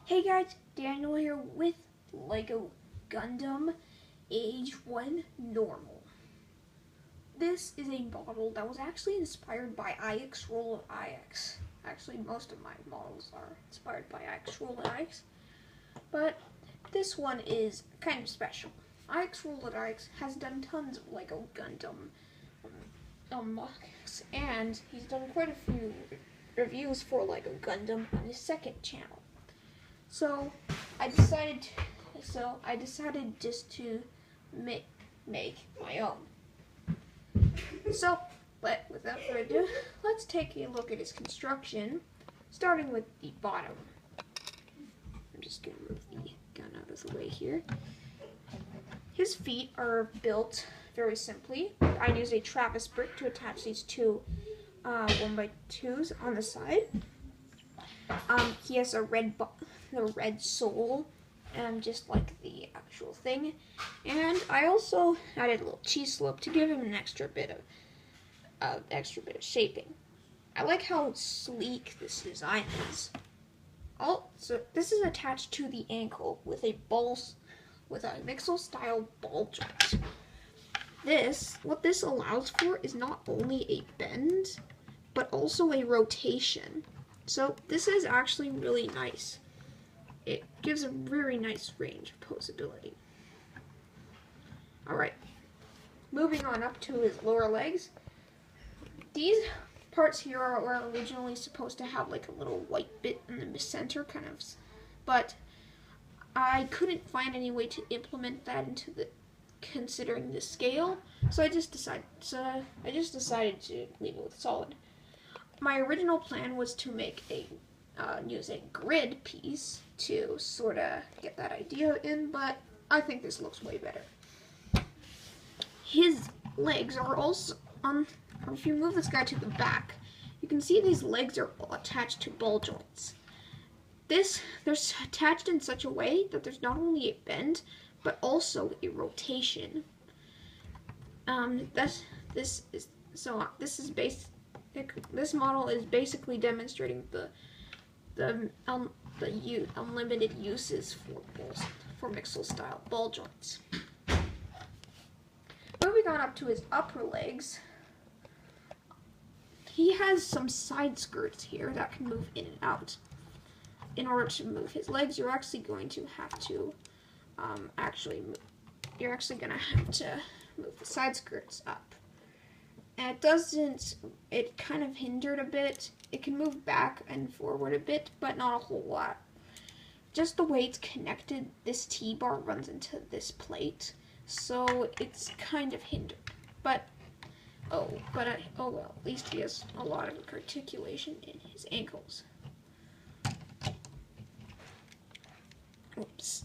Hey guys, Daniel here with Lego Gundam Age 1 Normal. This is a model that was actually inspired by IX Roll of IX. Actually, most of my models are inspired by IX Roll of IX, but this one is kind of special. IX Roll of IX has done tons of Lego Gundam unboxings, and he's done quite a few reviews for Lego Gundam on his second channel. So I decided just to make my own. So, without further ado, let's take a look at his construction, starting with the bottom. I'm just going to move the gun out of the way here. His feet are built very simply. I used a Travis brick to attach these two 1x2s on the side. He has a red sole, just like the actual thing. And I also added a little cheese slope to give him an extra bit of shaping. I like how sleek this design is. So this is attached to the ankle with a Mixel style ball joint. What this allows for is not only a bend, but also a rotation. So this is actually really nice. It gives a very nice range of posability. Alright, moving on up to his lower legs. These parts here were originally supposed to have like a little white bit in the center, kind of, but I couldn't find any way to implement that into considering the scale, so I just decided to leave it with solid. My original plan was to make use a grid piece to sort of get that idea in, but I think this looks way better. His legs are also if you move this guy to the back, you can see these legs are attached to ball joints. They're attached in such a way that there's not only a bend, but also a rotation. This model is basically demonstrating the unlimited uses for Mixel style ball joints. Moving on up to his upper legs, he has some side skirts here that can move in and out. In order to move his legs, you're actually going to have to move the side skirts up. And it kind of hindered a bit. It can move back and forward a bit, but not a whole lot. Just the way it's connected, this T-bar runs into this plate, so it's kind of hindered. But oh well, at least he has a lot of articulation in his ankles. Oops.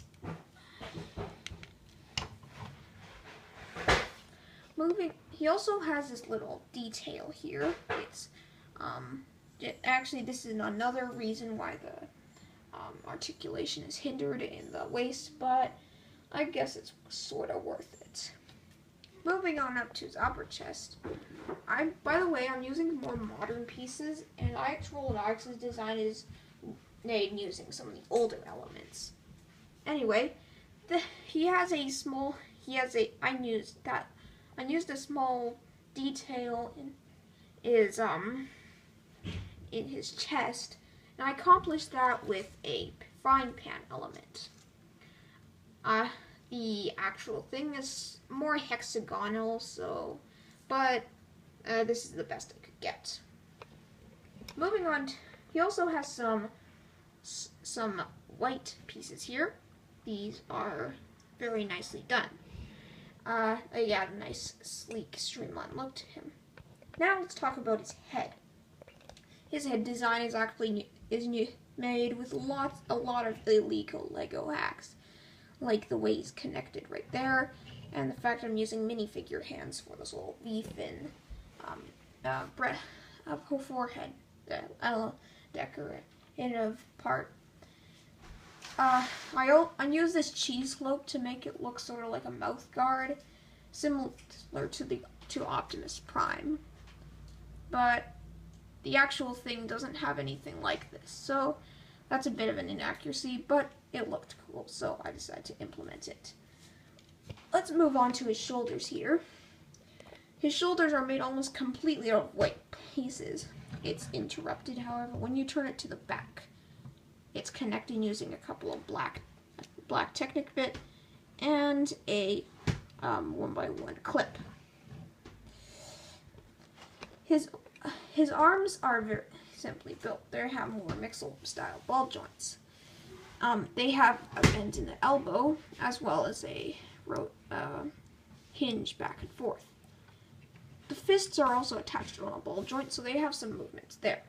He also has this little detail here. Actually, this is another reason why the articulation is hindered in the waist, but I guess it's sort of worth it. Moving on up to his upper chest. By the way, I'm using more modern pieces, and IX Roll of IX's design is made using some of the older elements. Anyway, I used a small detail in his chest, and I accomplished that with a frying pan element. The actual thing is more hexagonal, but this is the best I could get. Moving on, he also has some white pieces here. These are very nicely done. They add a nice, sleek, streamlined look to him. Now let's talk about his head. His head design is made with a lot of illegal Lego hacks, like the way he's connected right there, and the fact I'm using minifigure hands for this little V-fin forehead decorative part. I use this cheese slope to make it look sort of like a mouth guard, similar to Optimus Prime. But the actual thing doesn't have anything like this. So That's a bit of an inaccuracy, but it looked cool, so I decided to implement it. Let's move on to his shoulders here. His shoulders are made almost completely out of white pieces. It's interrupted, however, when you turn it to the back. It's connecting using a couple of black Technic bit and a 1x1 clip. His arms are very simply built. They have more mixel style ball joints. They have a bend in the elbow as well as a hinge back and forth. The fists are also attached on a ball joint, so they have some movements there.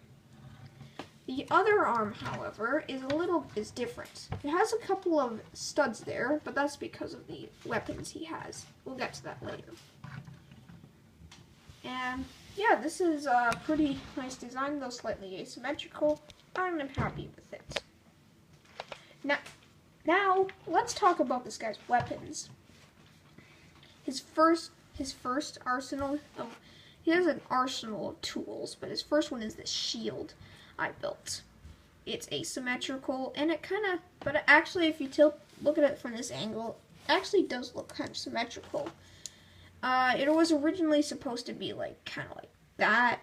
The other arm, however, is different. It has a couple of studs there, but that's because of the weapons he has. We'll get to that later. And yeah, this is a pretty nice design, though slightly asymmetrical. I'm happy with it. Now let's talk about this guy's weapons. His first arsenal of, he has an arsenal of tools, but his first one is this shield I built. It's asymmetrical, and it kind of, but actually if you look at it from this angle, it actually does look kind of symmetrical. It was originally supposed to be like, kind of like that,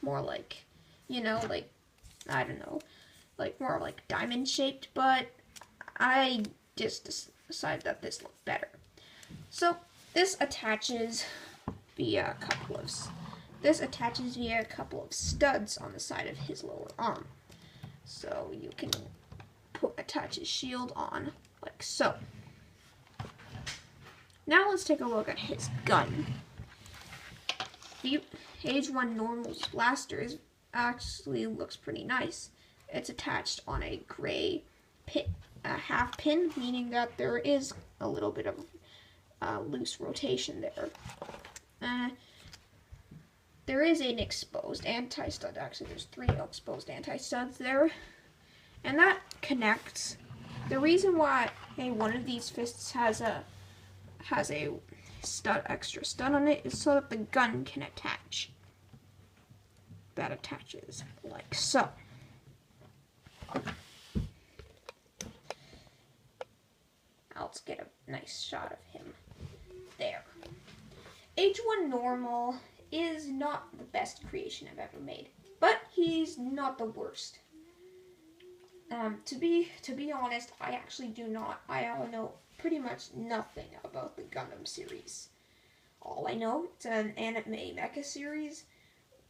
more like, you know, like, I don't know, like more like diamond shaped, but I just decided that this looked better. So this attaches via a couple of studs on the side of his lower arm. So you can attach his shield on like so. Now let's take a look at his gun. The Age 1 Normal's blaster actually looks pretty nice. It's attached on a gray half pin, meaning that there is a little bit of loose rotation there. There is an exposed anti-stud. Actually, there's 3 exposed anti-studs there. And that connects. The reason why one of these fists has a extra stud on it is so that the gun can attach. That attaches like so. Let's get a nice shot of him there. Age 1 Normal is not the best creation I've ever made, but he's not the worst. To be honest, I actually do not. I know pretty much nothing about the Gundam series. All I know, it's an anime mecha series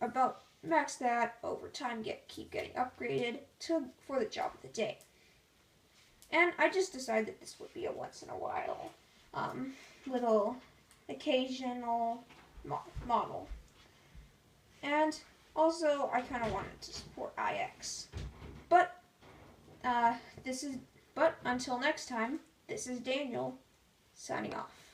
about max that over time, keep getting upgraded for the job of the day. And I just decided that this would be a once in a while little occasional model. And also, I kind of wanted to support IX. But until next time, this is Daniel signing off.